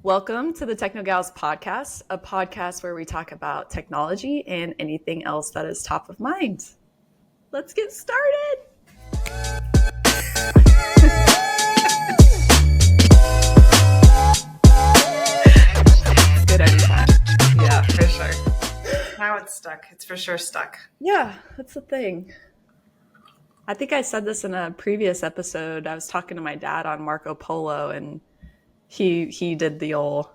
Welcome to the TechnoGals podcast, a podcast where we talk about technology and anything else that is top of mind. Let's get started. Good every time. Yeah, for sure. Now it's stuck. It's for sure stuck. Yeah, that's the thing. I think I said this in a previous episode. I was talking to my dad on Marco Polo, and he did the old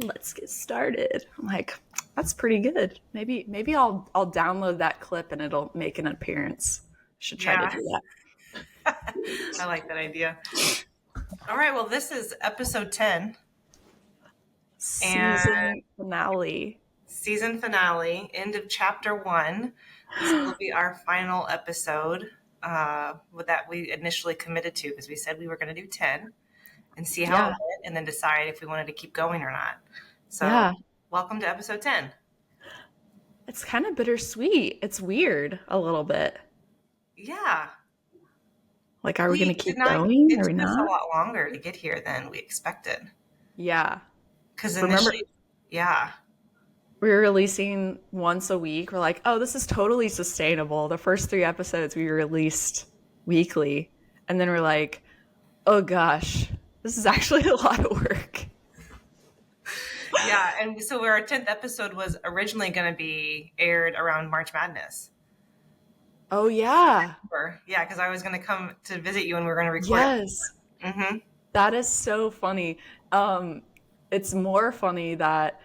"let's get started." I'm like, that's pretty good. Maybe I'll download that clip and it'll make an appearance. Should try to do that. I like that idea. All right, well, this is episode 10. Season finale. Season finale, end of chapter 1. This will be our final episode that we initially committed to, because we said we were going to do 10 and see how it went and then decide if we wanted to keep going or not. So welcome to episode 10. It's kind of bittersweet. It's weird a little bit. Yeah. Like, are we going to keep going? It took us a lot longer to get here than we expected. Yeah. Because initially, we were releasing once a week. We're like, oh, this is totally sustainable. The first 3 episodes we released weekly. And then we're like, oh gosh, this is actually a lot of work. Yeah, and so our 10th episode was originally going to be aired around March Madness. Oh, yeah. Yeah, because I was going to come to visit you and we were going to record. Yes. Mm-hmm. That is so funny. It's more funny that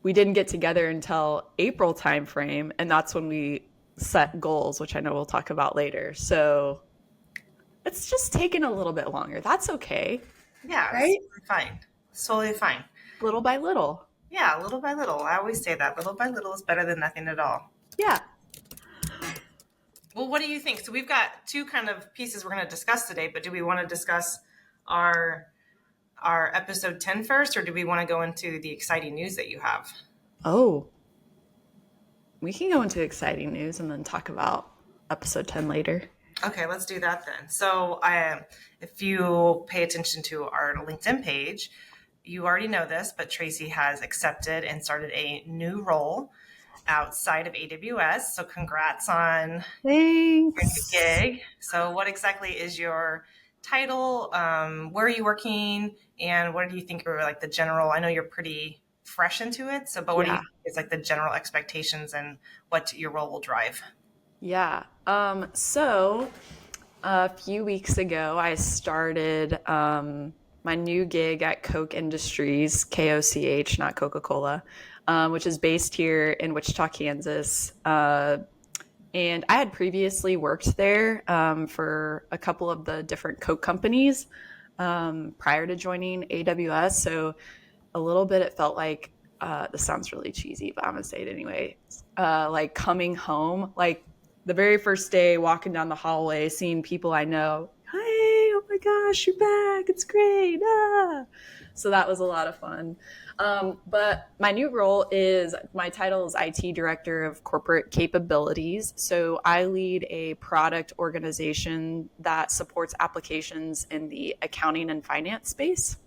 we didn't get together until April timeframe, and that's when we set goals, which I know we'll talk about later. So it's just taken a little bit longer. That's okay. Yeah, right? Fine. It's totally fine. Little by little. Yeah, little by little. I always say that. Little by little is better than nothing at all. Yeah. Well, what do you think? So we've got 2 kind of pieces we're going to discuss today, but do we want to discuss our episode 10 first, or do we want to go into the exciting news that you have? Oh, we can go into exciting news and then talk about episode 10 later. Okay, let's do that then. So if you pay attention to our LinkedIn page, you already know this, but Traci has accepted and started a new role outside of AWS. So congrats on your gig. So what exactly is your title? Where are you working? And what do you think are like the general, I know you're pretty fresh into it, so but what do you think is like the general expectations and what your role will drive? Yeah. So a few weeks ago, I started my new gig at Koch Industries, KOCH, not Coca-Cola, which is based here in Wichita, Kansas. And I had previously worked there for a couple of the different Coke companies prior to joining AWS. So a little bit, it felt like, this sounds really cheesy, but I'm going to say it anyway, like coming home, like the very first day, walking down the hallway, seeing people I know, hey, oh my gosh, you're back, it's great. So that was a lot of fun. But my new role my title is IT Director of Corporate Capabilities. So I lead a product organization that supports applications in the accounting and finance space.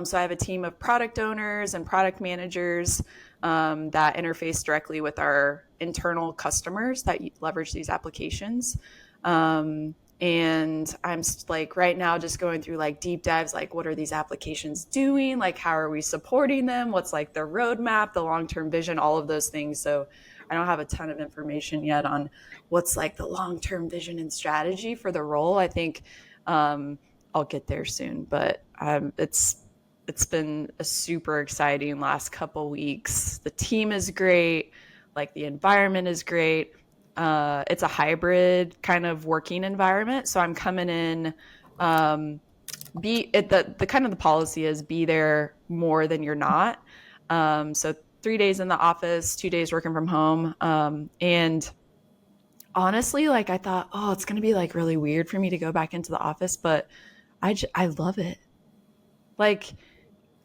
So I have a team of product owners and product managers that interface directly with our internal customers that leverage these applications. And I'm like right now just going through like deep dives, like what are these applications doing? Like how are we supporting them? What's like the roadmap, the long-term vision, all of those things. So I don't have a ton of information yet on what's like the long-term vision and strategy for the role. I think I'll get there soon, but it's been a super exciting last couple weeks. The team is great. Like the environment is great. It's a hybrid kind of working environment. So I'm coming in, the kind of the policy is be there more than you're not. So 3 days in the office, 2 days working from home. And honestly, like I thought, oh, it's going to be like really weird for me to go back into the office, but I love it. Like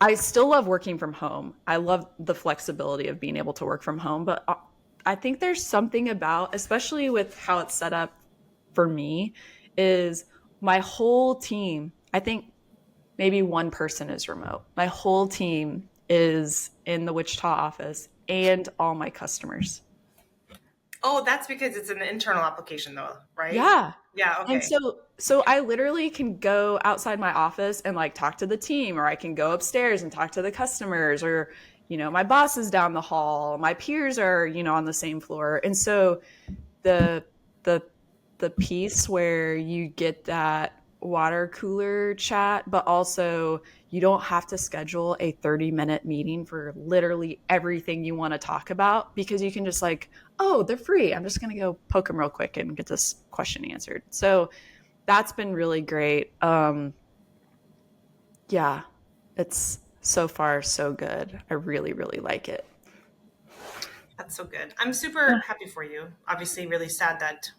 I still love working from home. I love the flexibility of being able to work from home, but I think there's something about, especially with how it's set up for me, is my whole team. I think maybe one person is remote. My whole team is in the Wichita office and all my customers. Oh, that's because it's an internal application though, right? Yeah. Yeah, And okay. so I literally can go outside my office and like talk to the team, or I can go upstairs and talk to the customers, or my boss is down the hall, my peers are, on the same floor. And so the the the piece where you get that water cooler chat, but also you don't have to schedule a 30-minute meeting for literally everything you want to talk about, because you can just like, oh, they're free, I'm just going to go poke them real quick and get this question answered. So that's been really great. Yeah, it's so far so good. I really, really like it. That's so good. I'm super happy for you. Obviously, really sad that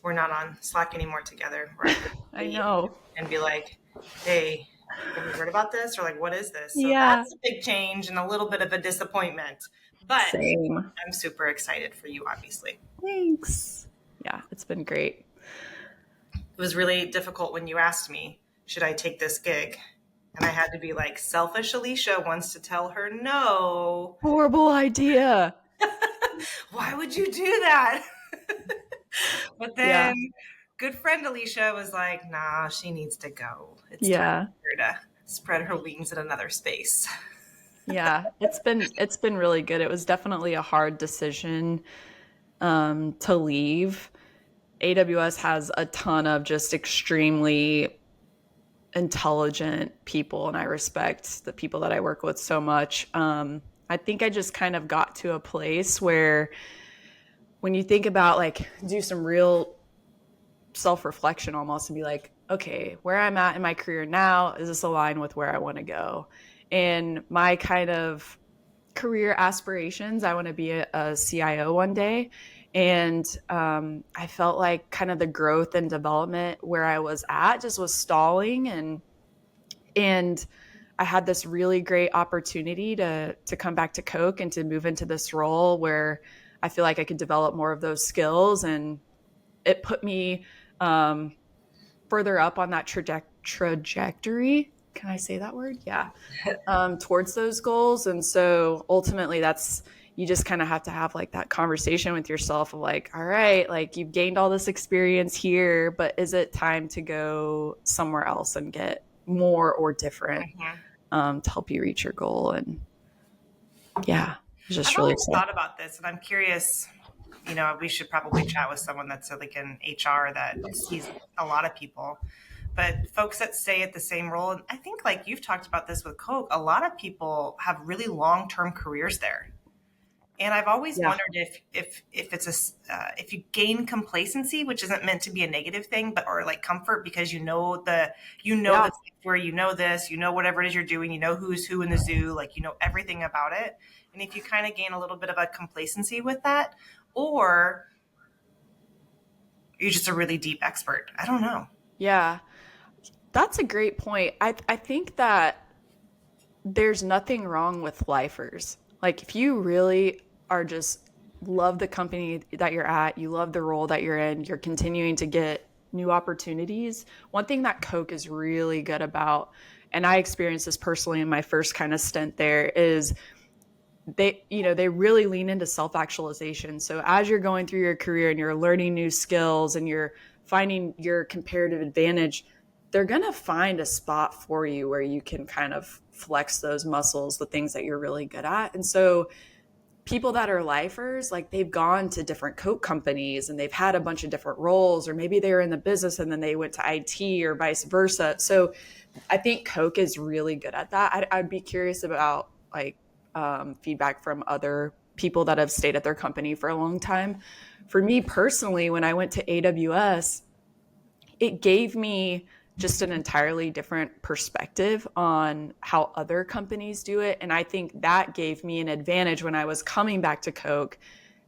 we're not on Slack anymore together, where I could I meet know. and be like, hey, have you heard about this? Or like, what is this? So Yeah, that's a big change and a little bit of a disappointment. But same. I'm super excited for you, obviously. Thanks. Yeah, it's been great. It was really difficult when you asked me, should I take this gig? And I had to be like, selfish Alicia wants to tell her no. Horrible idea. Why would you do that? But Yeah. then good friend Alicia was like, nah, she needs to go. It's time Yeah. for her to spread her wings in another space. Yeah. It's been really good. It was definitely a hard decision to leave. AWS has a ton of just extremely intelligent people, and I respect the people that I work with so much. I think I just kind of got to a place where when you think about like do some real self-reflection almost and be like, okay, where I'm at in my career now, is this aligned with where I want to go? And my kind of career aspirations, I want to be a CIO one day. And I felt like kind of the growth and development where I was at just was stalling, and I had this really great opportunity to come back to Koch and to move into this role where I feel like I could develop more of those skills, and it put me um, further up on that trajectory. Can I say that word? Yeah. Towards those goals. And so ultimately, that's, you just kind of have to have like that conversation with yourself of like, all right, like you've gained all this experience here, but is it time to go somewhere else and get more or different Mhm. to help you reach your goal? And yeah, it's I've just really always exciting. thought about this, and I'm curious. We should probably chat with someone that's like in HR that sees a lot of people. But folks that stay at the same role, and I think like you've talked about this with Coke, a lot of people have really long term careers there. And I've always Yeah. wondered if it's if you gain complacency, which isn't meant to be a negative thing, but or like comfort because Yeah. the software, this, whatever it is you're doing, who's who in the zoo, like everything about it. And if you kind of gain a little bit of a complacency with that, or you're just a really deep expert. I don't know. Yeah. That's a great point. I think that there's nothing wrong with lifers. Like if you really are just love the company that you're at, you love the role that you're in, you're continuing to get new opportunities. One thing that Coke is really good about, and I experienced this personally in my first kind of stint there, is they really lean into self-actualization. So as you're going through your career and you're learning new skills and you're finding your comparative advantage, they're going to find a spot for you where you can kind of flex those muscles, the things that you're really good at. And so people that are lifers, like they've gone to different Coke companies and they've had a bunch of different roles, or maybe they were in the business and then they went to IT or vice versa. So I think Coke is really good at that. I'd be curious about like feedback from other people that have stayed at their company for a long time. For me personally, when I went to AWS, it gave me just an entirely different perspective on how other companies do it. And I think that gave me an advantage when I was coming back to Coke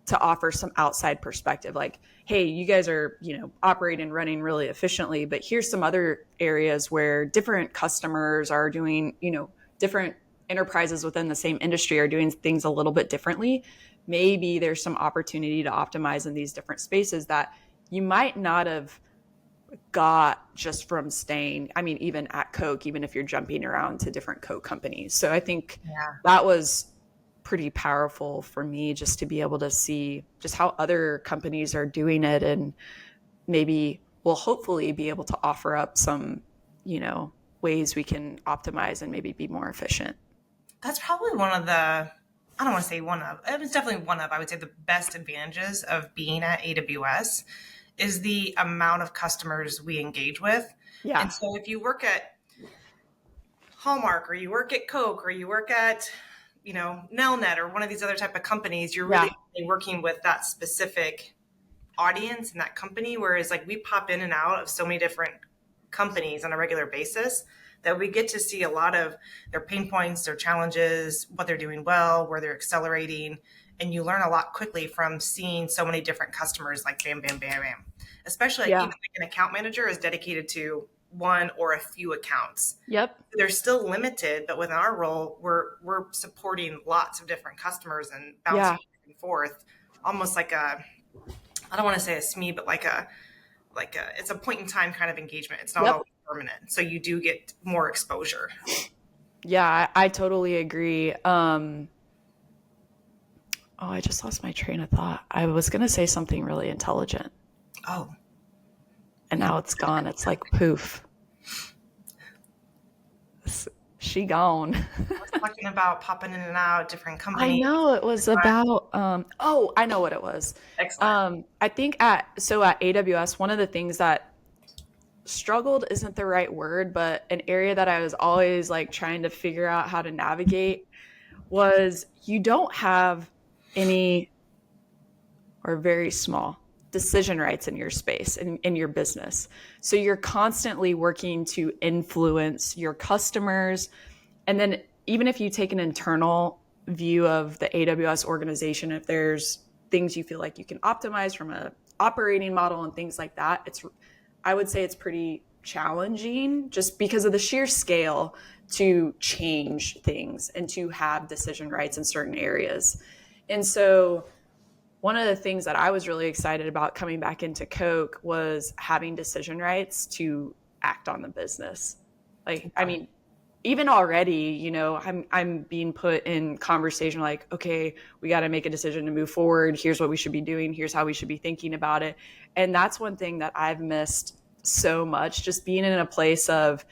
to offer some outside perspective, like, hey, you guys are operating and running really efficiently, but here's some other areas where different customers are doing, different enterprises within the same industry are doing things a little bit differently. Maybe there's some opportunity to optimize in these different spaces that you might not have got just from staying, I mean, even at Coke, even if you're jumping around to different Coke companies. So I think Yeah. that was pretty powerful for me, just to be able to see just how other companies are doing it, and maybe we'll hopefully be able to offer up some, ways we can optimize and maybe be more efficient. That's probably one of the, I don't want to say one of, it's definitely one of, I would say, the best advantages of being at AWS is the amount of customers we engage with. And Yeah. so if you work at Hallmark or you work at Coke or you work at, Nelnet or one of these other type of companies, you're Yeah. really working with that specific audience and that company. Whereas like we pop in and out of so many different companies on a regular basis that we get to see a lot of their pain points, their challenges, what they're doing well, where they're accelerating. And you learn a lot quickly from seeing so many different customers like bam, bam, bam, bam. Especially like even Yeah. like an account manager is dedicated to one or a few accounts. Yep. They're still limited, but within our role, we're supporting lots of different customers and bouncing Yeah. back and forth, almost like a, I don't want to say a SME, but it's a point in time kind of engagement. It's not Yep. always permanent, so you do get more exposure. Yeah, I totally agree. Oh, I just lost my train of thought. I was going to say something really intelligent, Oh, and now it's gone. It's like poof. She gone. talking about popping in and out different I companies. know it was about oh, I know what it was. Excellent. I think at AWS, one of the things that struggled isn't the right word, but an area that I was always like trying to figure out how to navigate was you don't have any or very small decision rights in your space, in your business. So you're constantly working to influence your customers. And then even if you take an internal view of the AWS organization, if there's things you feel like you can optimize from a operating model and things like that, I would say it's pretty challenging just because of the sheer scale to change things and to have decision rights in certain areas. And so one of the things that I was really excited about coming back into Coke was having decision rights to act on the business. Like, I mean, even already, I'm being put in conversation like, okay, we got to make a decision to move forward. Here's what we should be doing. Here's how we should be thinking about it. And that's one thing that I've missed so much, just being in a place of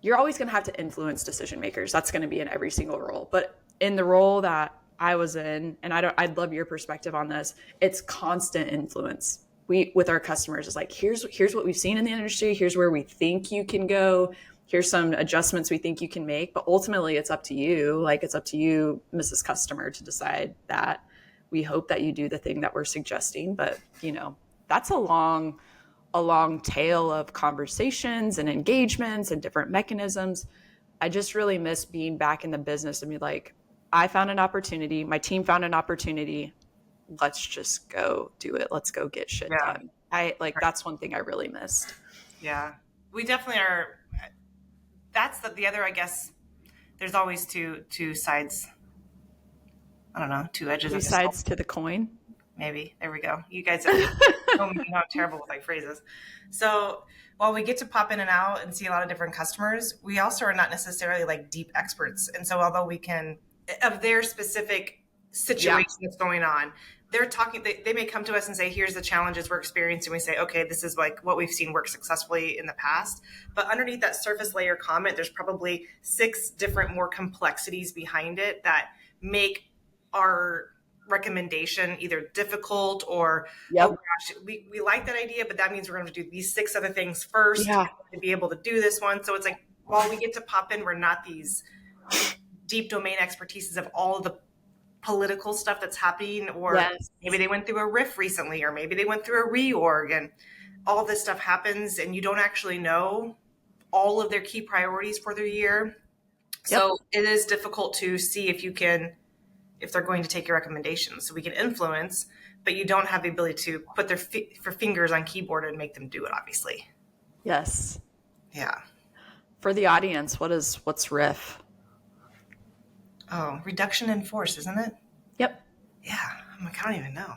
you're always going to have to influence decision makers. That's going to be in every single role. But in the role that I was in, and I'd love your perspective on this, it's constant influence. We, with our customers, is like, here's what we've seen in the industry. Here's where we think you can go. Here's some adjustments we think you can make. But ultimately, it's up to you. Like, it's up to you, Mrs. Customer, to decide that. We hope that you do the thing that we're suggesting. But, that's a long tail of conversations and engagements and different mechanisms. I just really miss being back in the business and be like, I found an opportunity, my team found an opportunity. Let's just go do it. Let's go get shit Yeah. done. That's one thing I really missed. Yeah. We definitely are. That's the other, I guess. There's always two sides. I don't know, two edges Two of the sword. sides to the coin. Maybe. There we go. You guys know me, I'm terrible with like phrases. So while we get to pop in and out and see a lot of different customers, we also are not necessarily like deep experts. And so although we can, of their specific Yeah. situation that's going on, they're talking, they may come to us and say, here's the challenges we're experiencing. We say, okay, this is like what we've seen work successfully in the past. But underneath that surface layer comment, there's probably 6 different more complexities behind it that make our recommendation either difficult or, oh Yep. gosh, we like that idea, but that means we're going to do these 6 other things first Yeah. to be able to do this one. So it's like, while we get to pop in, we're not these deep domain expertises of all of the political stuff that's happening, or Yes. maybe they went through a riff recently, or maybe they went through a reorg, and all this stuff happens and you don't actually know all of their key priorities for their year. Yep. So it is difficult to see if they're going to take your recommendations. So we can influence, but you don't have the ability to put their fingers on keyboard and make them do it, obviously. Yes. Yeah. For the audience, what's riff? Oh, reduction in force, isn't it? Yep. Yeah. I'm like, I don't even know.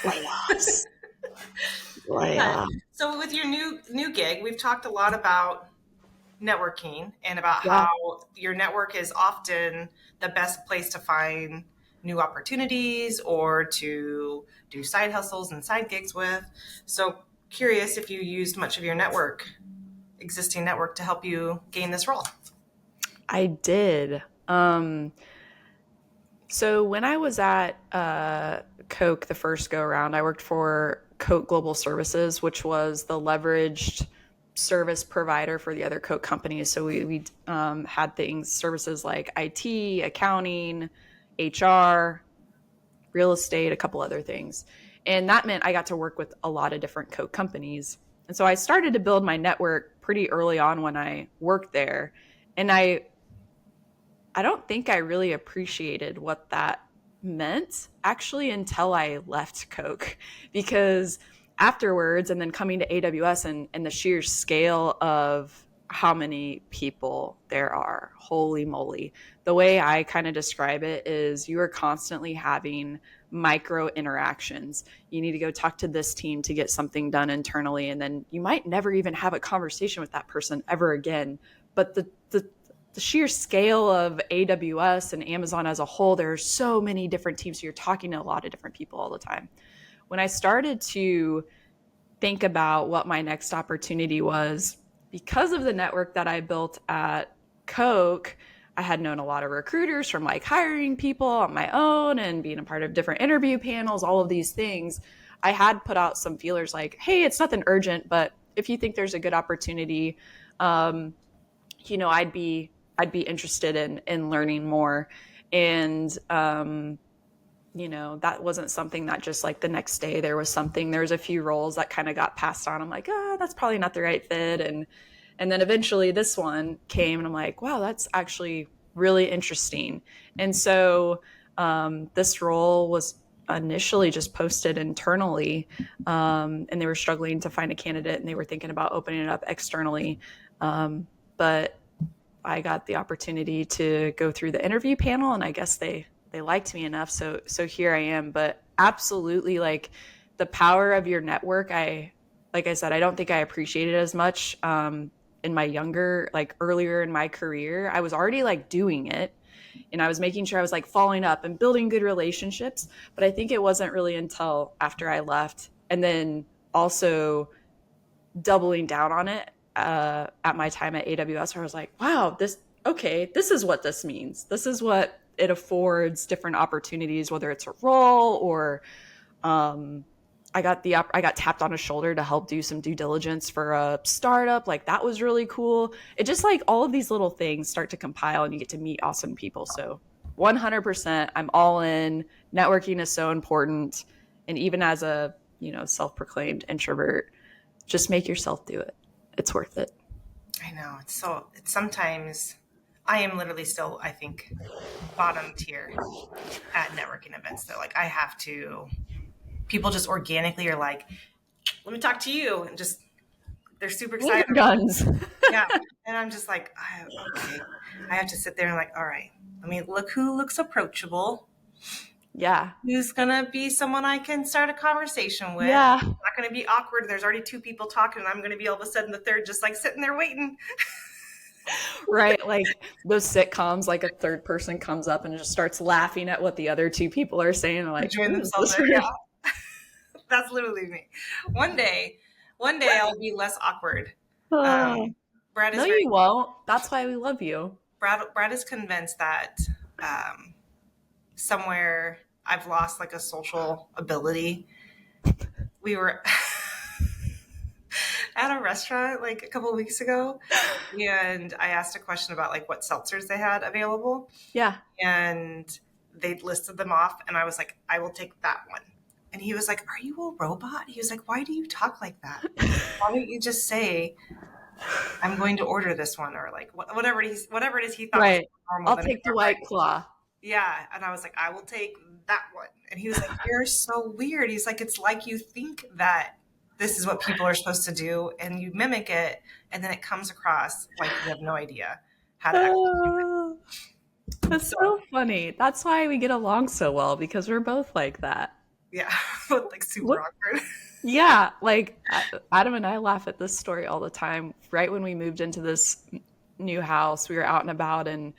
Layoffs. But Yeah. so with your new gig, we've talked a lot about networking and about Yeah. how your network is often the best place to find new opportunities or to do side hustles and side gigs with. So curious if you used much of your existing network to help you gain this role. I did. So when I was at Koch the first go around, I worked for Koch Global Services, which was the leveraged service provider for the other Koch companies. So we had things, services like IT, accounting, HR, real estate, a couple other things. And that meant I got to work with a lot of different Koch companies. And so I started to build my network pretty early on when I worked there. And I don't think I really appreciated what that meant actually until I left Coke because afterwards, and then coming to AWS and the sheer scale of how many people there are, holy moly. The way I kind of describe it is you are constantly having micro interactions. You need to go talk to this team to get something done internally, and then you might never even have a conversation with that person ever again. But the sheer scale of AWS and Amazon as a whole, there are so many different teams. So you're talking to a lot of different people all the time. When I started to think about what my next opportunity was, because of the network that I built at Coke, I had known a lot of recruiters from like hiring people on my own and being a part of different interview panels, all of these things. I had put out some feelers like, hey, it's nothing urgent, but if you think there's a good opportunity, um, I'd be interested in learning more. And that wasn't something that just like the next day there was a few roles that kind of got passed on. I'm like, that's probably not the right fit. And then eventually this one came and I'm like, wow, that's actually really interesting. And so this role was initially just posted internally, and they were struggling to find a candidate and they were thinking about opening it up externally. But I got the opportunity to go through the interview panel, and I guess they liked me enough, so here I am. But absolutely, like the power of your network, like I said, I don't think I appreciated it as much in my younger, like earlier in my career. I was already like doing it, and I was making sure I was like following up and building good relationships. But I think it wasn't really until after I left, and then also doubling down on it at my time at AWS, where I was like, wow, this is what this means. This is what it affords different opportunities, whether it's a role or um, I got tapped on a shoulder to help do some due diligence for a startup. Like that was really cool. It just like all of these little things start to compile and you get to meet awesome people. So 100%, I'm all in. Networking is so important. And even as a, self-proclaimed introvert, just make yourself do it. It's worth it. I know. It's sometimes I am literally still, I think, bottom tier at networking events. Though, like I have to, people just organically are like, let me talk to you. And just, they're super excited. Guns. Yeah. And I'm just like, okay. I have to sit there and like, all right, let me look who looks approachable. Yeah. Who's going to be someone I can start a conversation with. Yeah. It's not going to be awkward. There's already two people talking and I'm going to be all of a sudden the third just like sitting there waiting. Right. Like those sitcoms, like a third person comes up and just starts laughing at what the other two people are saying. They're like, Enjoying who is themselves this there. person? Yeah. That's literally me. One day, I'll be less awkward. Oh, Um, Brad no, is very you won't. That's why we love you. Brad is convinced that um, somewhere I've lost like a social ability. We were at a restaurant like a couple of weeks ago, and I asked a question about like what seltzers they had available, Yeah. and they listed them off, and I was like, I will take that one. And he was like, are you a robot? He was like, why do you talk like that? Why don't you just say, I'm going to order this one, or like whatever it is he thought was Right. normal. I'll Then take the White Claw. yeah, and I was like, I will take that one. And he was like, you're so weird. He's like, it's like you think that this is what people are supposed to do, and you mimic it, and then it comes across like you have no idea how to actually. Oh, that's So so funny. That's why we get along so well because we're both like that. yeah, like super What awkward. Yeah, like Adam and I laugh at this story all the time. Right when we moved into this new house, we were out and about, and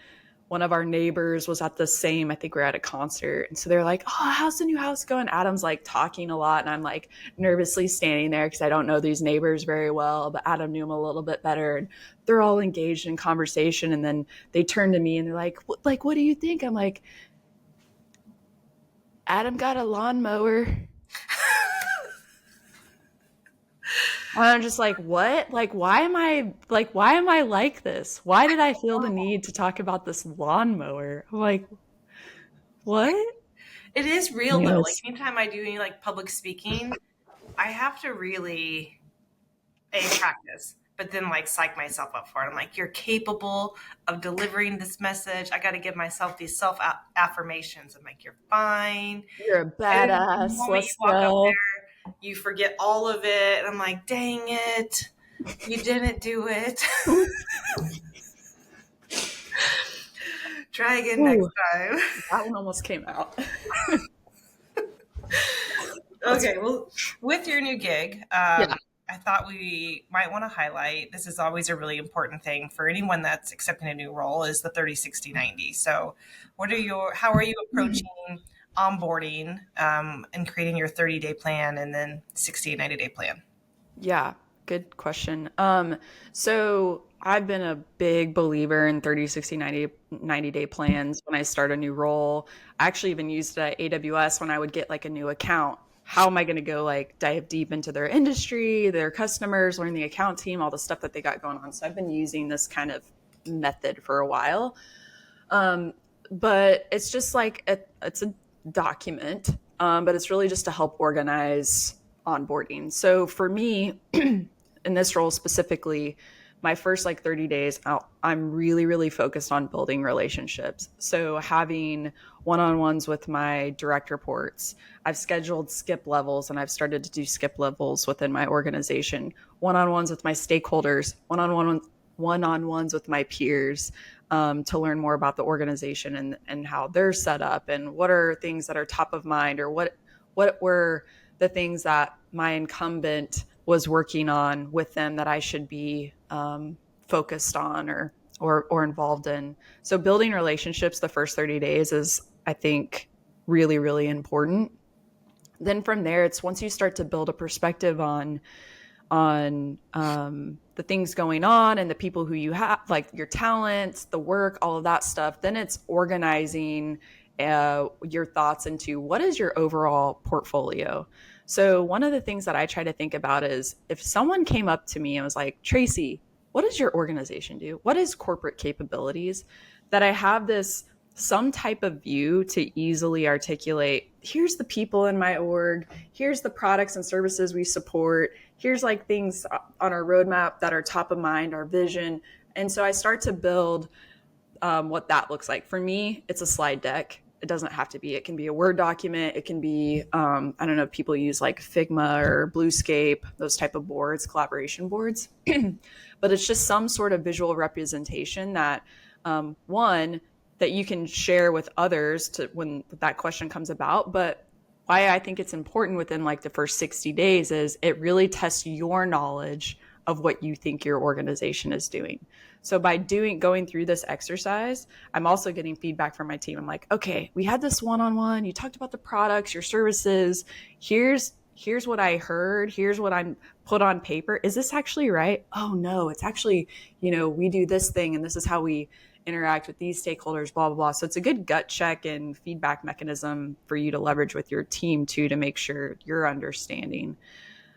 one of our neighbors was at the same, I think we are at a concert. And so they're like, "Oh, how's the new house going?" Adam's like talking a lot, and I'm like nervously standing there because I don't know these neighbors very well, but Adam knew them a little bit better. And they're all engaged in conversation. And then they turn to me and they're like, what do you think? I'm like, Adam got a lawnmower. And I'm just like, what? Like, why am I like this? Why did I feel the need to talk about this lawnmower? I'm like, what? It is real though. Like Anyways, anytime I do any like public speaking, I have to really practice, but then like psych myself up for it. I'm like, you're capable of delivering this message. I got to give myself these self affirmations. I'm like, you're fine. you're a And then the badass. moment you Let's walk up go. there, you forget all of it. And I'm like, dang it, you didn't do it. Try again next Ooh, time. that one almost came out. That's Okay, well, with your new gig, yeah. I thought we might want to highlight this is always a really important thing for anyone that's accepting a new role is the 30, 60, 90. So, how are you approaching onboarding and creating your 30-day plan and then 60 and 90-day plan? Yeah, good question. So I've been a big believer in 30, 60, 90 day plans when I start a new role. I actually even used it at AWS when I would get like a new account. How am I going to go like dive deep into their industry, their customers, learn the account team, all the stuff that they got going on. So I've been using this kind of method for a while. Um, but it's just like it's a document, but it's really just to help organize onboarding. So for me, in this role specifically, my first like 30 days out, I'm really, really focused on building relationships. So having one-on-ones with my direct reports. I've scheduled skip levels and I've started to do skip levels within my organization, one-on-ones with my stakeholders, one-on-ones with my peers, to learn more about the organization and how they're set up and what are things that are top of mind, or what were the things that my incumbent was working on with them that I should be focused on or involved in. So building relationships the first 30 days is, I think, really, really important. Then from there, it's once you start to build a perspective on the things going on and the people who you have, like your talents, the work, all of that stuff. Then it's organizing your thoughts into what is your overall portfolio. So one of the things that I try to think about is if someone came up to me and was like, Traci, what does your organization do? What is corporate capabilities? That I have this some type of view to easily articulate, here's the people in my org, here's the products and services we support, here's like things on our roadmap that are top of mind, our vision. And so I start to build what that looks like. For me, it's a slide deck. It doesn't have to be. It can be a Word document. It can be, I don't know, people use like Figma or Bluescape, those type of boards, collaboration boards. But it's just some sort of visual representation that, one, that you can share with others to when that question comes about. But why I think it's important within like the first 60 days is it really tests your knowledge of what you think your organization is doing. So by going through this exercise, I'm also getting feedback from my team. I'm like, okay, we had this one-on-one. You talked about the products, your services. Here's what I heard. Here's what I'm put on paper. Is this actually right? Oh no, it's actually, we do this thing and this is how we interact with these stakeholders, blah, blah, blah. So it's a good gut check and feedback mechanism for you to leverage with your team too, to make sure you're understanding.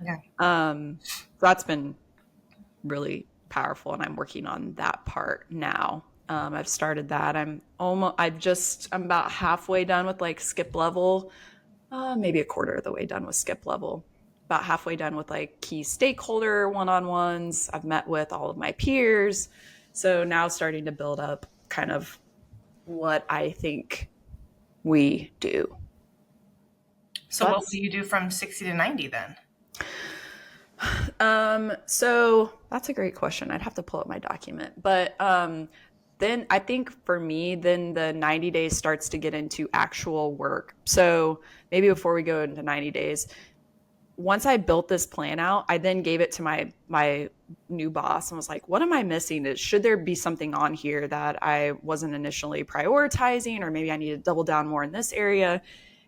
Yeah. So that's been really powerful, and I'm working on that part now. I've started that. I'm about halfway done with like skip level, maybe a quarter of the way done with skip level, about halfway done with like key stakeholder one-on-ones. I've met with all of my peers. So now starting to build up kind of what I think we do. So, what will you do from 60 to 90 then? So that's a great question. I'd have to pull up my document, but then I think for me, then the 90 days starts to get into actual work. So maybe before we go into 90 days, once I built this plan out, I then gave it to my new boss and was like, what am I missing? Should there be something on here that I wasn't initially prioritizing, or maybe I need to double down more in this area?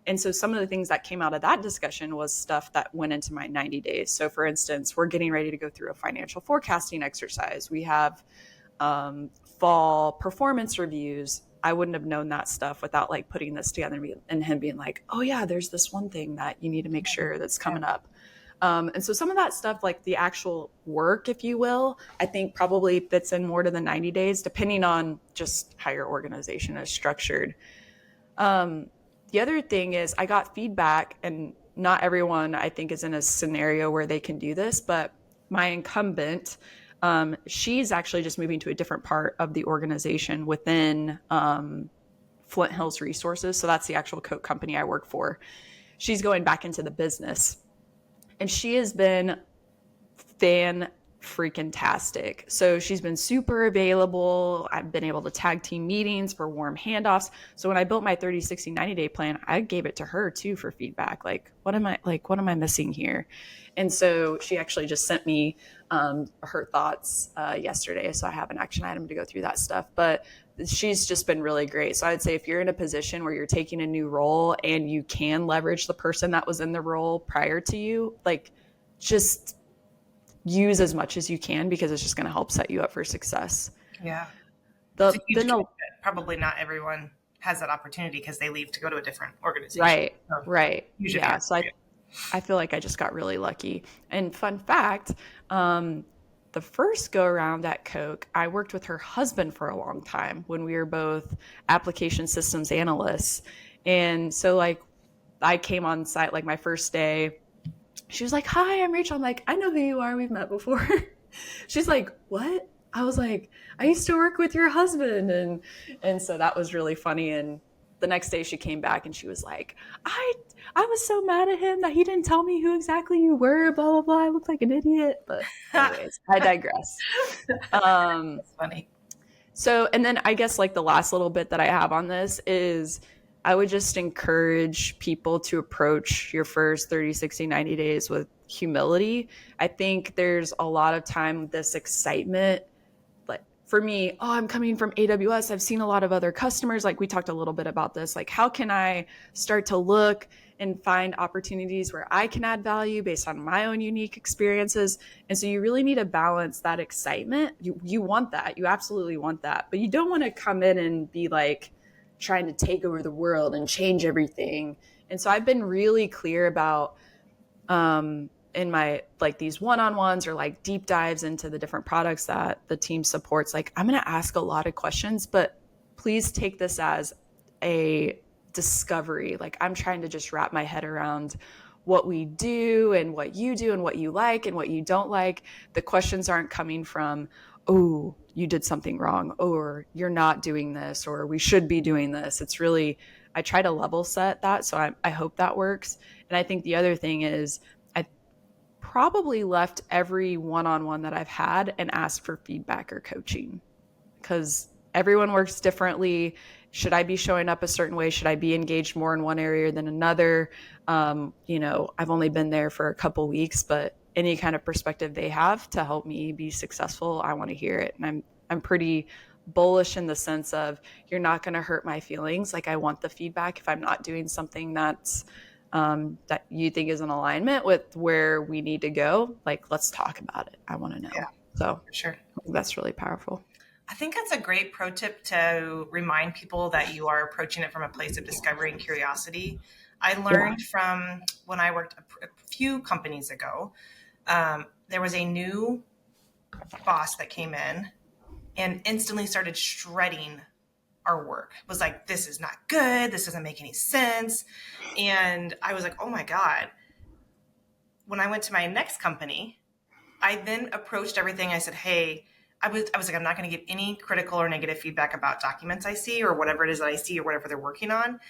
And so some of the things that came out of that discussion was stuff that went into my 90 days. So for instance, we're getting ready to go through a financial forecasting exercise. We have fall performance reviews. I wouldn't have known that stuff without like putting this together and him being like, oh yeah, there's this one thing that you need to make sure that's coming up. And so some of that stuff, like the actual work, if you will, I think probably fits in more to the 90 days, depending on just how your organization is structured. Um, the other thing is I got feedback, and not everyone I think is in a scenario where they can do this, but my incumbent, she's actually just moving to a different part of the organization within Flint Hills Resources. So that's the actual Koch company I work for. She's going back into the business, and she has been fan freaking tastic. So she's been super available. I've been able to tag team meetings for warm handoffs. So when I built my 30, 60, 90 day plan, I gave it to her too for feedback. Like, what am I missing here? And so she actually just sent me her thoughts yesterday. So I have an action item to go through that stuff. But she's just been really great. So I'd say if you're in a position where you're taking a new role and you can leverage the person that was in the role prior to you, like just use as much as you can, because it's just going to help set you up for success. Yeah. It's a The huge then the probably not everyone has that opportunity because they leave to go to a different organization. right, So, right, huge yeah. advantage. So I feel like I just got really lucky. And fun fact, the first go around at Coke, I worked with her husband for a long time when we were both application systems analysts. And so like I came on site like my first day. She was like, "Hi, I'm Rachel." I'm like, "I know who you are. We've met before." She's like, "What?" I was like, "I used to work with your husband." And so that was really funny. And the next day she came back and she was like, I I was so mad at him that he didn't tell me who exactly you were, blah blah blah. I look like an idiot. But anyways, I digress. Um That's funny. so, and then I guess like the last little bit that I have on this is I would just encourage people to approach your first 30, 60, 90 days with humility. I think there's a lot of time this excitement. Like for me, oh, I'm coming from AWS. I've seen a lot of other customers. Like we talked a little bit about this. Like, how can I start to look and find opportunities where I can add value based on my own unique experiences? And so you really need to balance that excitement. You want that. You absolutely want that. But you don't want to come in and be like trying to take over the world and change everything. And so I've been really clear about in my like these one-on-ones or like deep dives into the different products that the team supports, like I'm going to ask a lot of questions, but please take this as a discovery. Like I'm trying to just wrap my head around what we do and what you do and what you like and what you don't like. The questions aren't coming from, oh, you did something wrong, or you're not doing this, or we should be doing this. It's really, I try to level set that. So I hope that works. And I think the other thing is I probably left every one-on-one that I've had and asked for feedback or coaching, because everyone works differently. Should I be showing up a certain way? Should I be engaged more in one area than another? I've only been there for a couple weeks, but any kind of perspective they have to help me be successful, I want to hear it. And I'm pretty bullish in the sense of you're not going to hurt my feelings. Like I want the feedback if I'm not doing something that you think is in alignment with where we need to go. Like let's talk about it. I want to Yeah, know. So for sure. that's really powerful. I think that's a great pro tip to remind people that you are approaching it from a place of discovery and curiosity. I learned from when I worked a few companies ago, there was a new boss that came in and instantly started shredding our work. It was like, this is not good. This doesn't make any sense. And I was like, oh my God. When I went to my next company, I then approached everything. I said, hey, I was like, I'm not going to give any critical or negative feedback about documents I see or whatever it is that I see or whatever they're working on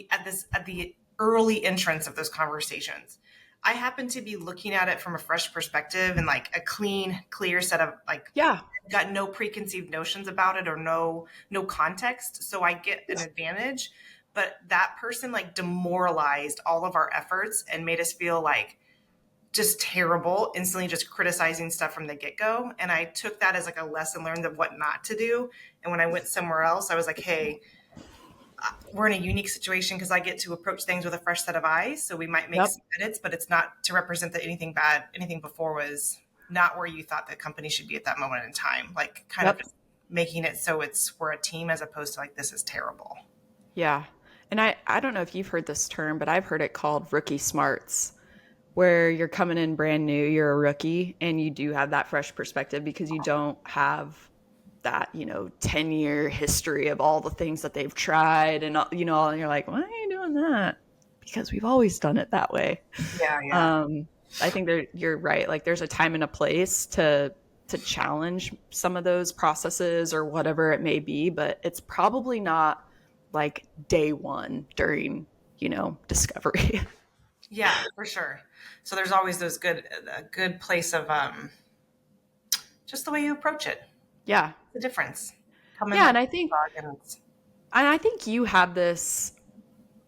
at the early entrance of those conversations. I happen to be looking at it from a fresh perspective and like a clean, clear set of like, Yeah. got no preconceived notions about it or no context. So I get an advantage. But that person like demoralized all of our efforts and made us feel like just terrible, instantly just criticizing stuff from the get-go. And I took that as like a lesson learned of what not to do. And when I went somewhere else, I was like, hey, we're in a unique situation because I get to approach things with a fresh set of eyes. So we might make Yep. some edits, but it's not to represent that anything bad, anything before was not where you thought the company should be at that moment in time. Like kind of Yep. just making it so we're a team as opposed to like, this is terrible. Yeah. And I don't know if you've heard this term, but I've heard it called rookie smarts, where you're coming in brand new, you're a rookie, and you do have that fresh perspective because you don't have that, 10-year history of all the things that they've tried and, and you're like, why are you doing that? Because we've always done it that way. Yeah, yeah. Um, I think you're right. Like there's a time and a place to challenge some of those processes or whatever it may be, but it's probably not like day one during, discovery. Yeah, for sure. So there's always a good place of just the way you approach it. Yeah. The difference. Come in Yeah. like And I a think, dog and it's and I think you have this,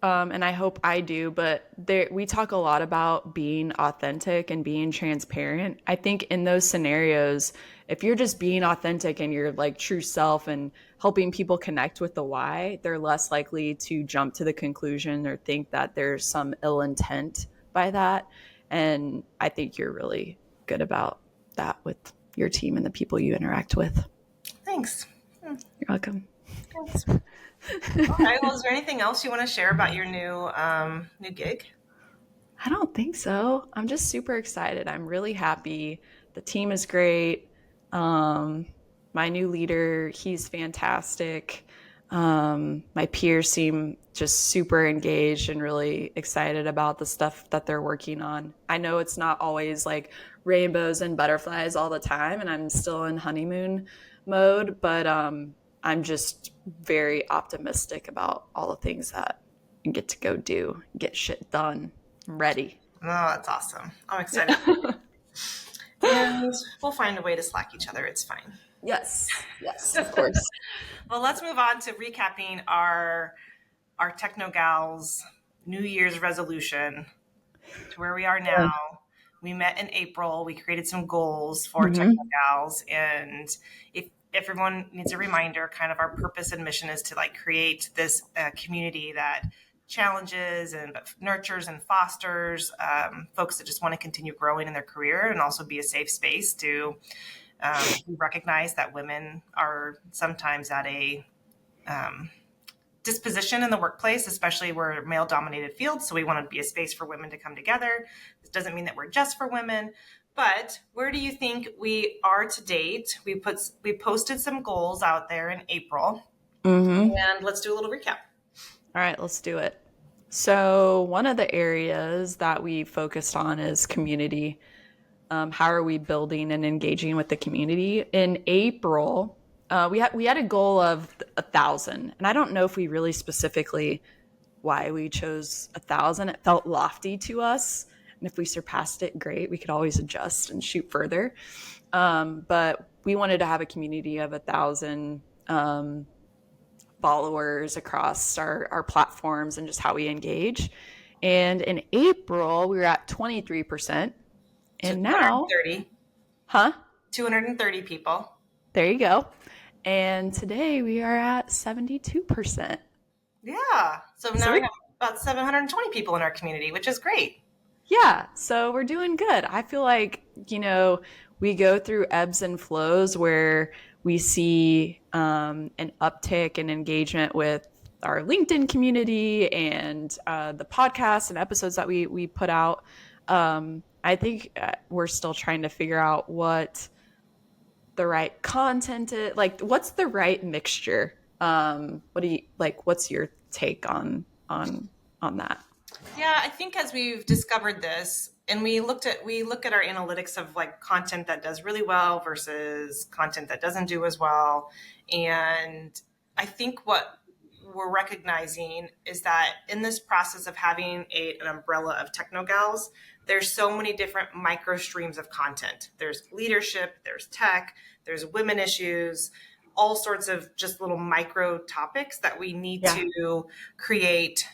and I hope I do, but we talk a lot about being authentic and being transparent. I think in those scenarios, if you're just being authentic and you're like true self and helping people connect with the why, they're less likely to jump to the conclusion or think that there's some ill intent by that. And I think you're really good about that with your team and the people you interact with. thanks. You're welcome. Thanks. All right. Well, is there anything else you want to share about your new gig? I don't think so. I'm just super excited. I'm really happy. The team is great. Um, my new leader, he's fantastic. My peers seem just super engaged and really excited about the stuff that they're working on. I know it's not always like rainbows and butterflies all the time, and I'm still in honeymoon mode, but I'm just very optimistic about all the things that I get to go do, get shit done. I'm ready. Oh, that's awesome. I'm excited. And we'll find a way to Slack each other. It's fine. Yes, yes, of course. Well, let's move on to recapping our TechnoGals New Year's resolution to where we are now. We met in April. We created some goals for TechnoGals, and if everyone needs a reminder, kind of our purpose and mission is to like create this community that challenges and nurtures and fosters folks that just want to continue growing in their career and also be a safe space to recognize that women are sometimes at a disposition in the workplace, especially we're male dominated fields. So we want to be a space for women to come together. This doesn't mean that we're just for women, but where do you think we are to date? We posted some goals out there in April, and let's do a little recap. All right, let's do it. So, one of the areas that we focused on is community. How are we building and engaging with the community? In April, we had a goal of 1,000, and I don't know if we really specifically why we chose 1,000. It felt lofty to us, and if we surpassed it, great. We could always adjust and shoot further. But we wanted to have a community of 1,000 followers across our platforms and just how we engage. And in April, we were at 23%. And now, 230 people. There you go. And today we are at 72%. Yeah. So now we have about 720 people in our community, which is great. Yeah. So we're doing good. I feel like, we go through ebbs and flows where we see an uptick in engagement with our LinkedIn community and the podcasts and episodes that we put out. I think we're still trying to figure out what the right content is. Like, what's the right mixture? What's your take on that? Yeah, I think as we've discovered this, and we look at our analytics of like content that does really well versus content that doesn't do as well. And I think what we're recognizing is that in this process of having an umbrella of TechnoGals, there's so many different micro streams of content. There's leadership, there's tech, there's women issues, all sorts of just little micro topics that we need to create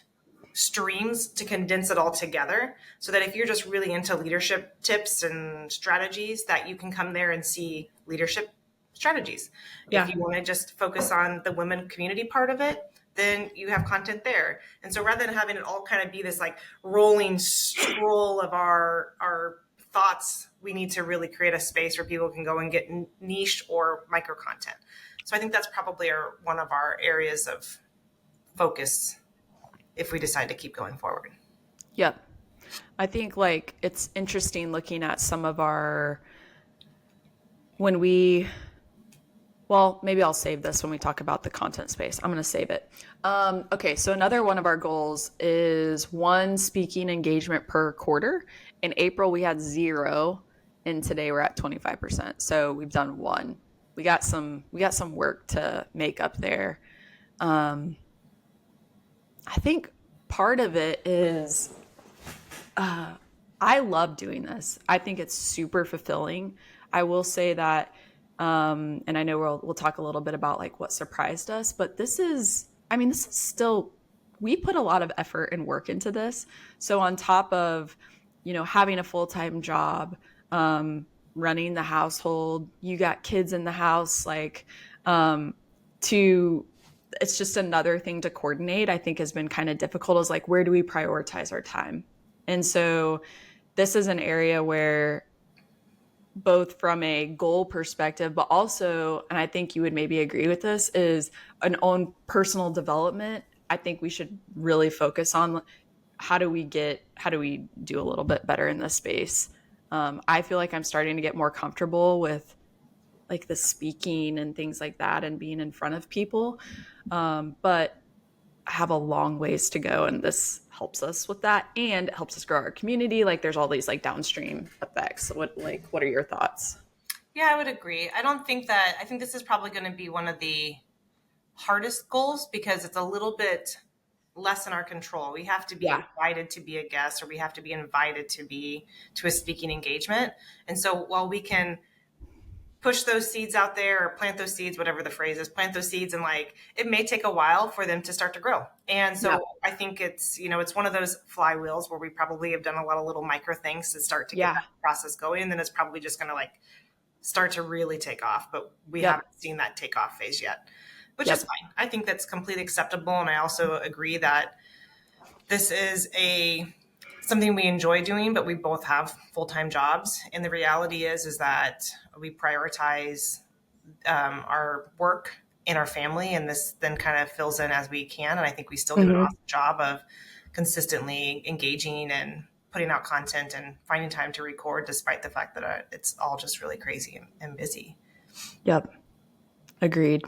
streams to condense it all together, so that if you're just really into leadership tips and strategies, that you can come there and see leadership strategies. If Yeah. you want to just focus on the women community part of it, then you have content there. And so rather than having it all kind of be this like rolling scroll of our thoughts, we need to really create a space where people can go and get niche or micro content. So I think that's probably one of our areas of focus if we decide to keep going forward. Yep. I think like it's interesting looking at some of our when we well, maybe I'll save this when we talk about the content space. I'm going to save it. Okay, so another one of our goals is one speaking engagement per quarter. In April, we had 0, and today we're at 25%. So we've done one. We got some work to make up there. Um, I think part of it is I love doing this. I think it's super fulfilling. I will say that, and I know we'll talk a little bit about like what surprised us, but this is still, we put a lot of effort and work into this. So on top of, having a full-time job, running the household, you got kids in the house, like, to it's just another thing to coordinate. I think has been kind of difficult. Is like, where do we prioritize our time? And so this is an area where both from a goal perspective, but also, and I think you would maybe agree with this, is an own personal development. I think we should really focus on how do we do a little bit better in this space. I feel like I'm starting to get more comfortable with like the speaking and things like that and being in front of people. But I have a long ways to go, and this helps us with that, and it helps us grow our community. Like there's all these like downstream effects. What are your thoughts? Yeah, I would agree. I think this is probably going to be one of the hardest goals because it's a little bit less in our control. We have to be Yeah. invited to be a guest, or we have to be invited to a speaking engagement. And so while we can push those seeds out there or plant those seeds, whatever the phrase is, plant those seeds, and like it may take a while for them to start to grow. And Yeah. so I think it's one of those flywheels where we probably have done a lot of little micro things to start to get Yeah. that process going, and then it's probably just going to like start to really take off, but we Yep. haven't seen that takeoff phase yet, which is Yep. fine. I think that's completely acceptable. And I also agree that this is something we enjoy doing, but we both have full-time jobs. And the reality is that we prioritize our work and our family, and this then kind of fills in as we can. And I think we still do an Hmm. awesome job of consistently engaging and putting out content and finding time to record, despite the fact that it's all just really crazy and busy. Yep. Agreed.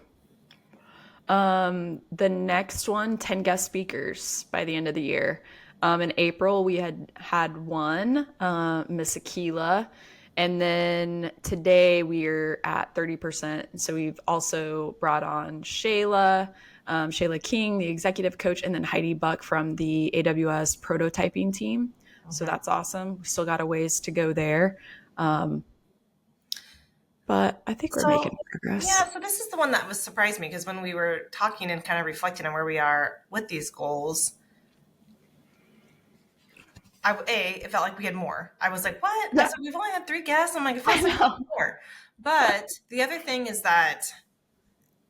The next one, 10 guest speakers by the end of the year. In April, we had one, Miss Aquila. And then today we're at 30%. So we've also brought on Shayla King, the executive coach, and then Heidi Buck from the AWS prototyping team. So that's awesome. We still got a ways to go there. Um, but I think we're So, making progress. yeah, so this is the one that was surprised me because when we were talking and kind of reflecting on where we are with these goals, it felt like we had more. I was like, what? I Yeah, was like, we've only had 3 guests. I'm like, it I feels like we know. have more. But the other thing is that,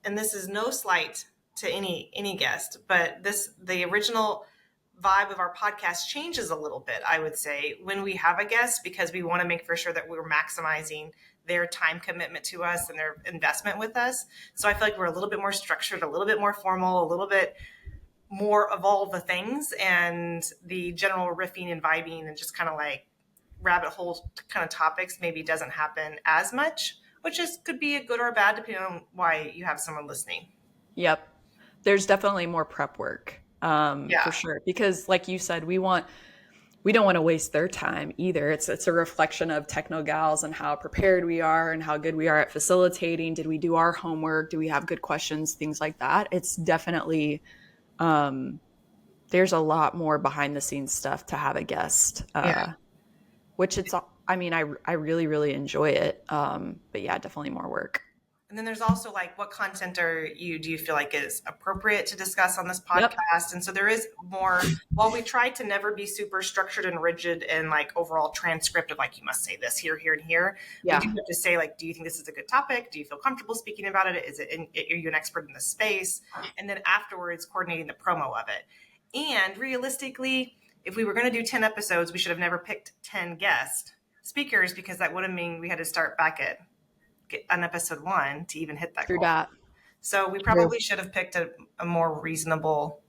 and this is no slight to any guest, but the original vibe of our podcast changes a little bit, I would say, when we have a guest, because we want to make for sure that we're maximizing their time commitment to us and their investment with us. So I feel like we're a little bit more structured, a little bit more formal, a little bit more of all the things, and the general riffing and vibing and just kind of like rabbit hole kind of topics maybe doesn't happen as much, which could be a good or a bad depending on why you have someone listening. Yep. There's definitely more prep work, for Yeah. sure. Because like you said, we don't want to waste their time either. It's a reflection of TechnoGals and how prepared we are and how good we are at facilitating. Did we do our homework? Do we have good questions? Things like that. It's definitely there's a lot more behind the scenes stuff to have a guest, Yeah. which I really, really enjoy it. But yeah, definitely more work. And then there's also like, what content do you feel like is appropriate to discuss on this Yep. podcast? And so there is more, while we try to never be super structured and rigid and like overall transcript of like, you must say this here, here, and here. We Yeah. do have to say like, do you think this is a good topic? Do you feel comfortable speaking about it? Are you an expert in this space? And then afterwards, coordinating the promo of it. And realistically, if we were going to do 10 episodes, we should have never picked 10 guest speakers, because that would have mean we had to start back at on episode 1 to even hit that True goal. that. So we True. probably should have picked a more reasonable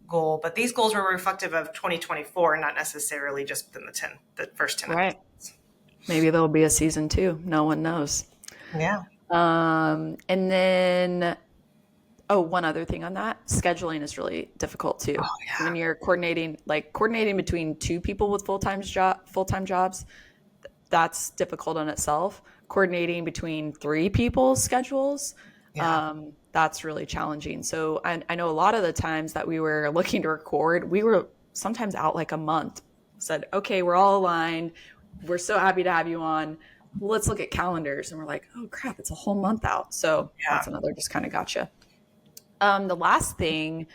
goal, but these goals were reflective of 2024, not necessarily just within the first 10 Right. episodes. Maybe there'll be a season 2. No one knows. Yeah. And then, one other thing on that, scheduling is really difficult too. Oh, yeah. When you're coordinating between 2 people with full-time jobs, that's difficult in itself. Coordinating between 3 people's schedules, Yeah. that's really challenging. So I know a lot of the times that we were looking to record, we were sometimes out like a month. Said, okay, we're all aligned. We're so happy to have you on. Let's look at calendars. And we're like, oh crap, it's a whole month out. So that's another just kind of gotcha. The last thing,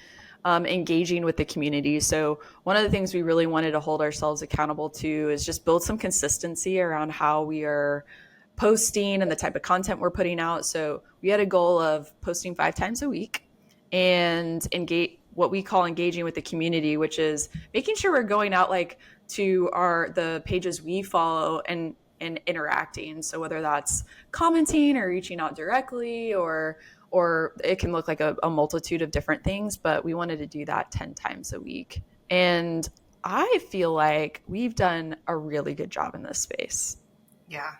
engaging with the community. So one of the things we really wanted to hold ourselves accountable to is just build some consistency around how we are posting and the type of content we're putting out. So we had a goal of posting 5 times a week and engage what we call engaging with the community, which is making sure we're going out like to the pages we follow and interacting. So whether that's commenting or reaching out directly, or it can look like a multitude of different things, but we wanted to do that 10 times a week. And I feel like we've done a really good job in this space. Yeah.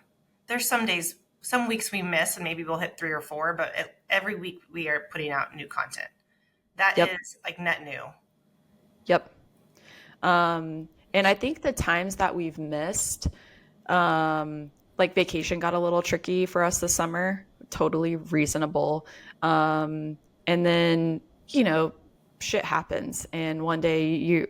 There's some weeks we miss, and maybe we'll hit 3 or 4, but every week we are putting out new content. That is like net new. Yep. And I think the times that we've missed, like vacation got a little tricky for us this summer, totally reasonable. And then, shit happens. And one day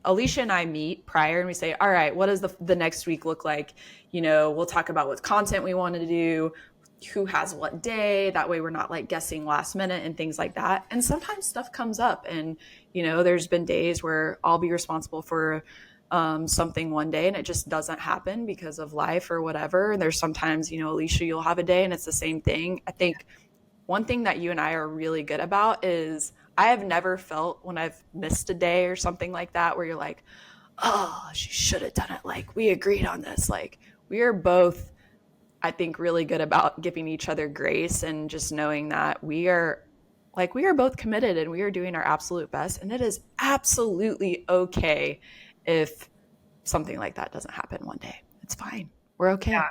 Alicia and I meet prior and we say, all right, what does the next week look like? We'll talk about what content we want to do, who has what day. That way we're not like guessing last minute and things like that. And sometimes stuff comes up, and, there's been days where I'll be responsible for something one day and it just doesn't happen because of life or whatever. And there's sometimes, Alicia, you'll have a day and it's the same thing. I think one thing that you and I are really good about is I have never felt when I've missed a day or something like that where you're like, oh, she should have done it. Like, we agreed on this. Like, we are both, I think, really good about giving each other grace and just knowing that we are both committed and we are doing our absolute best. And it is absolutely okay if something like that doesn't happen one day. It's fine. We're okay. Yeah.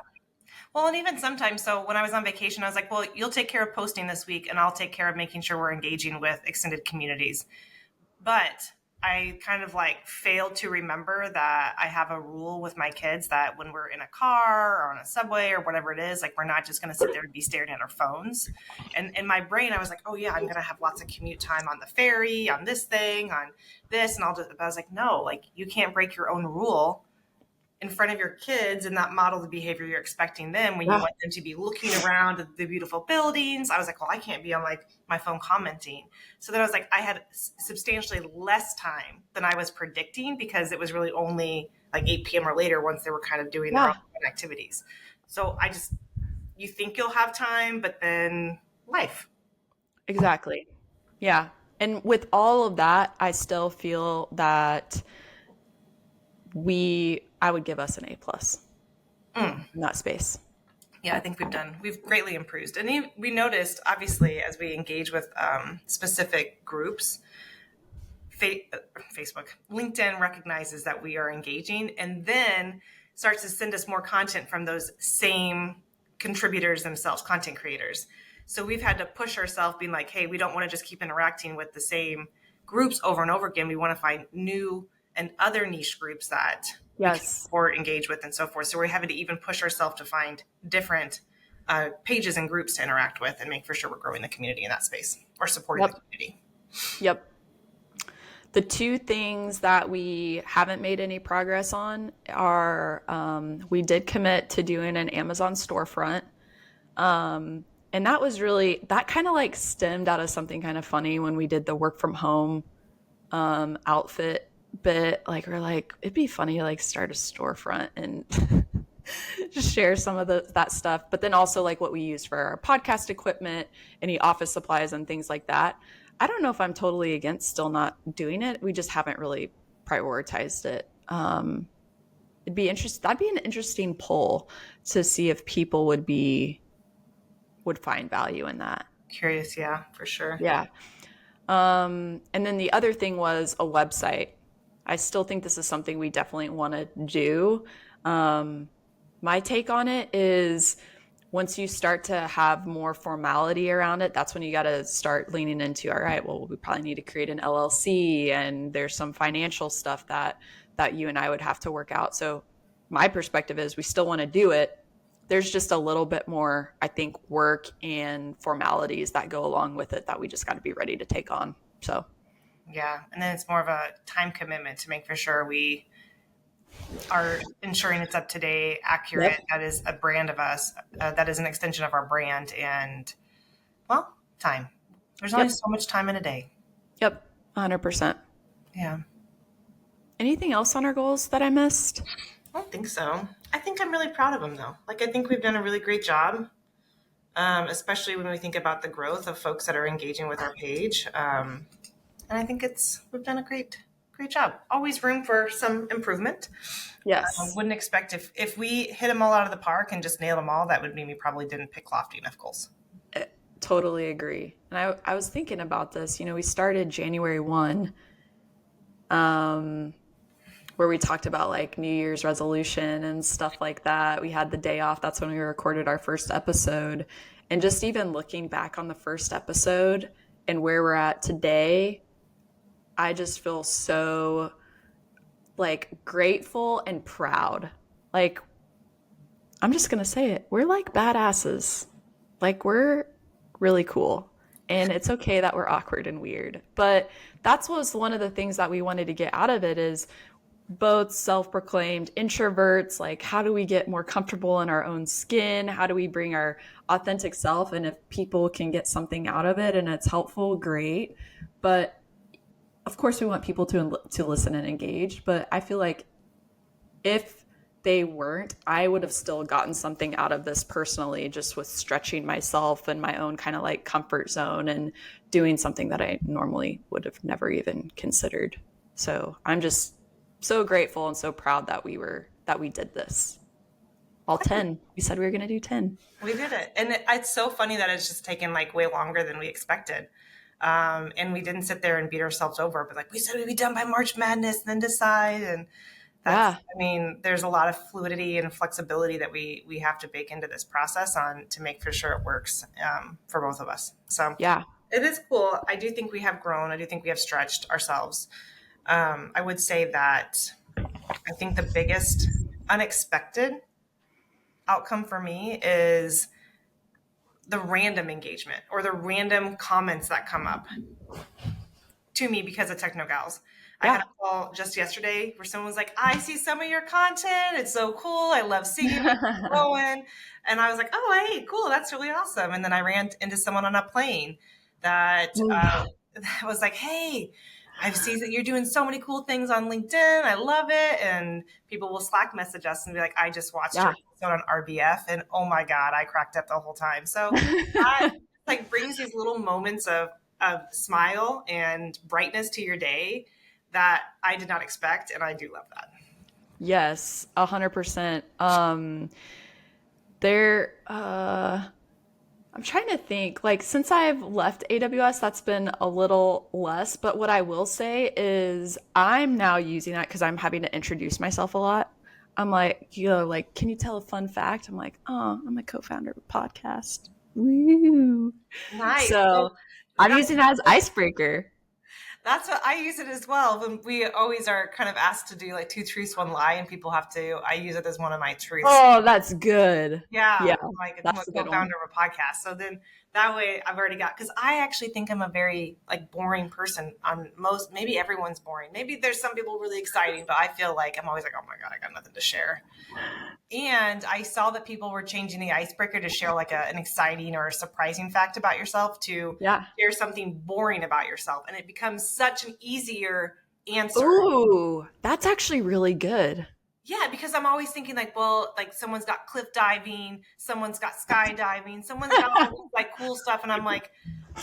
Well, and even sometimes, so when I was on vacation, I was like, well, you'll take care of posting this week and I'll take care of making sure we're engaging with extended communities. But I kind of like failed to remember that I have a rule with my kids that when we're in a car or on a subway or whatever it is, like, we're not just going to sit there and be staring at our phones. And in my brain, I was like, oh yeah, I'm going to have lots of commute time on the ferry, on this thing, on this. And but I was like, no, like, you can't break your own rule in front of your kids and not model the behavior you're expecting them when you want them to be looking around at the beautiful buildings. I was like, well, I can't be on like my phone commenting. So then I was like, I had substantially less time than I was predicting, because it was really only like 8 p.m. or later once they were kind of doing their own activities. So you think you'll have time, but then life. Exactly. Yeah. And with all of that, I still feel that I would give us an A+ in that space. Yeah, I think we've greatly improved. And we noticed, obviously, as we engage with specific groups, Facebook, LinkedIn recognizes that we are engaging and then starts to send us more content from those same contributors themselves, content creators. So we've had to push ourselves, being like, hey, we don't want to just keep interacting with the same groups over and over again. We want to find new and other niche groups that we can support, engage with, and so forth. So we're having to even push ourselves to find different pages and groups to interact with and make for sure we're growing the community in that space or supporting the community. Yep. The 2 things that we haven't made any progress on are we did commit to doing an Amazon storefront. And that kind of like stemmed out of something kind of funny when we did the work from home outfit bit. Like we're like, it'd be funny to like start a storefront and just share some of that stuff. But then also like what we use for our podcast equipment, any office supplies and things like that. I don't know if I'm totally against still not doing it. We just haven't really prioritized it. It'd be interesting. That'd be an interesting poll to see if people would find value in that. Curious, yeah, for sure. Yeah. And then the other thing was a website. I still think this is something we definitely want to do. Um, my take on it is once you start to have more formality around it, that's when you got to start leaning into, all right, well, we probably need to create an LLC and there's some financial stuff that you and I would have to work out. So my perspective is we still want to do it. There's just a little bit more, I think, work and formalities that go along with it that we just got to be ready to take on. So, yeah. And then it's more of a time commitment to make for sure we are ensuring it's up to date, accurate. yep, That is a brand of us. That is an extension of our brand. And, well, time. There's only yep, so much time in a day. yep, 100%. Yeah. Anything else on our goals that I missed? I don't think so. I think I'm really proud of them, though. Like, I think we've done a really great job, especially when we think about the growth of folks that are engaging with our page. And I think we've done a great job. Always room for some improvement. Yes. Wouldn't expect if we hit them all out of the park and just nailed them all, that would mean we probably didn't pick lofty enough goals. Totally agree. And I was thinking about this. We started January 1, where we talked about like New Year's resolution and stuff like that. We had the day off. That's when we recorded our first episode. And just even looking back on the first episode and where we're at today, I just feel so like grateful and proud. Like, I'm just going to say it. We're like badasses. Like, we're really cool. And it's okay that we're awkward and weird. But that's was one of the things that we wanted to get out of it is both self-proclaimed introverts, like how do we get more comfortable in our own skin? How do we bring our authentic self? And if people can get something out of it and it's helpful, great. But of course we want people to listen and engage. But I feel like if they weren't, I would have still gotten something out of this personally, just with stretching myself and my own kind of like comfort zone and doing something that I normally would have never even considered. So I'm just so grateful and so proud that we did this. All 10. We said we were going to do 10. We did it. And it's so funny that it's just taken like way longer than we expected. And we didn't sit there and beat ourselves over, but like we said we'd be done by March Madness and then decide. And Yeah. there's a lot of fluidity and flexibility that we have to bake into this process to make for sure it works for both of us. So Yeah. it is cool. I do think we have grown. I do think we have stretched ourselves. I would say that I think the biggest unexpected outcome for me is the random engagement or the random comments that come up to me because of TechnoGals. I had Yeah. a call just yesterday where someone was like, I see some of your content. It's so cool. I love seeing it growing. And I was like, oh, hey, cool. That's really awesome. And then I ran into someone on a plane that was like, hey, I see that you're doing so many cool things on LinkedIn. I love it. And people will Slack message us and be like, I just watched your episode on RBF. And oh my God, I cracked up the whole time. So that like brings these little moments of smile and brightness to your day that I did not expect. And I do love that. Yes, 100%. I'm trying to think, like, since I've left AWS, that's been a little less. But what I will say is I'm now using that because I'm having to introduce myself a lot. I'm like, like, can you tell a fun fact? I'm like, oh, I'm a co-founder of a podcast. Woo. Nice. So Well, I'm using that as icebreaker. that's what I use it as well. When we always are kind of asked to do like 2 truths, 1 lie, and people have to, I use it as one of my truths. Oh, that's good. Yeah. Yeah, Like I'm a that's a good one. co-founder of a podcast. So then That way I've already got, because I actually think I'm a very like boring person on most, maybe everyone's boring. Maybe there's some people really exciting, but I feel like I'm always like, oh my God, I got nothing to share. And I saw that people were changing the icebreaker to share like an exciting or a surprising fact about yourself to Yeah. share something boring about yourself. And it becomes such an easier answer. Ooh, that's actually really good. Yeah, because I'm always thinking like, well, like someone's got cliff diving, someone's got skydiving, someone's got all this like cool stuff. And I'm like,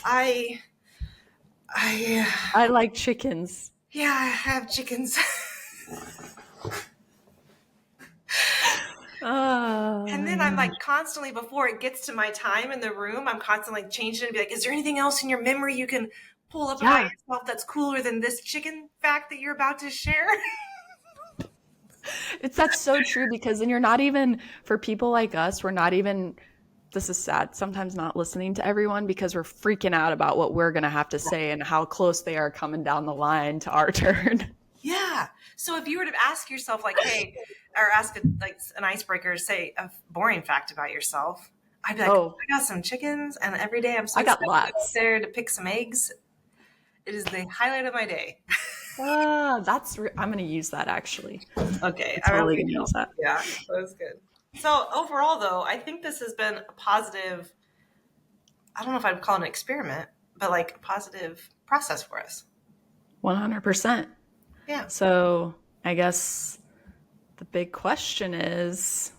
I, I like chickens. yeah, I have chickens. And then I'm like constantly, before it gets to my time in the room, I'm constantly like changing it and be like, is there anything else in your memory you can pull up about yourself that's cooler than this chicken fact that you're about to share? That's so true, because then you're not even, for people like us, we're not even, this is sad, sometimes not listening to everyone because we're freaking out about what we're going to have to say and how close they are coming down the line to our turn. Yeah. So if you were to ask yourself like, hey, or ask like an icebreaker, say a boring fact about yourself, I'd be like, Oh, I got some chickens and every day I'm so I got excited to go lots. there to pick some eggs. It is the highlight of my day. I'm going to use that actually. Okay. I'm totally going to use that. Yeah, that was good. So overall, though, I think this has been a positive, I don't know if I'd call it an experiment, but like a positive process for us. 100%. Yeah. So I guess the big question is,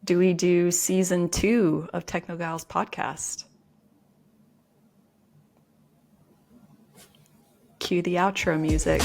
do we do season 2 of TechnoGals podcast? Cue the outro music.